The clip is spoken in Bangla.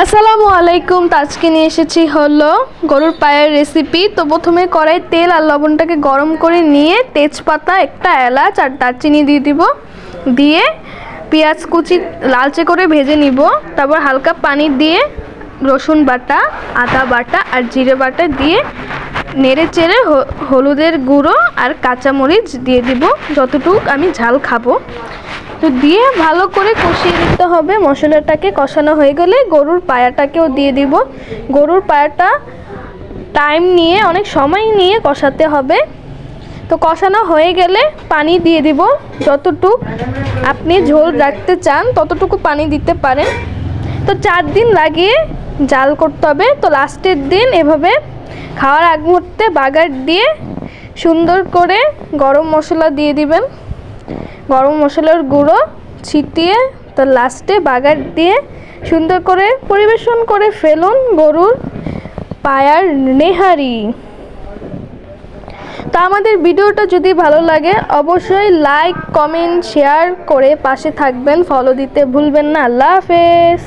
আসসালামু আলাইকুম। তো আজকে নিয়ে এসেছি হলো গরুর পায়ের রেসিপি। তো প্রথমে কড়াই তেল আর লবণটাকে গরম করে নিয়ে তেজপাতা, একটা এলাচ আর দারচিনি দিয়ে দিব। দিয়ে পেঁয়াজ কুচি লালচে করে ভেজে নিব। তারপর হালকা পানি দিয়ে রসুন বাটা, আদা বাটা আর জিরে বাটা দিয়ে নেড়ে চেড়ে হলুদের গুঁড়ো আর কাঁচামরিচ দিয়ে দিব, যতটুকু আমি ঝাল খাবো। তো দিয়ে ভালো করে কষিয়ে দিতে হবে। মশলাটাকে কষানো হয়ে গেলে গরুর পায়াটাকেও দিয়ে দিব। গরুর পায়াটা টাইম নিয়ে, অনেক সময় নিয়ে কষাতে হবে। তো কষানো হয়ে গেলে পানি দিয়ে দিব, যতটুকু আপনি ঝোল রাখতে চান ততটুকু পানি দিতে পারেন। তো 4 দিন লাগিয়ে জাল করতে হবে। তো লাস্টের দিন এভাবে খাওয়ার আগ মুহূর্তে বাগার দিয়ে সুন্দর করে গরম মশলা দিয়ে দিবেন, গরম মশলার গুঁড়ো ছিটিয়ে তো লাস্টে বাগার দিয়ে সুন্দর করে পরিবেশন করে ফেলুন গরুর পায়ার নেহারি। তো আমাদের ভিডিওটা যদি ভালো লাগে অবশ্যই লাইক, কমেন্ট, শেয়ার করে পাশে থাকবেন। ফলো দিতে ভুলবেন না। আল্লাহ হাফেজ।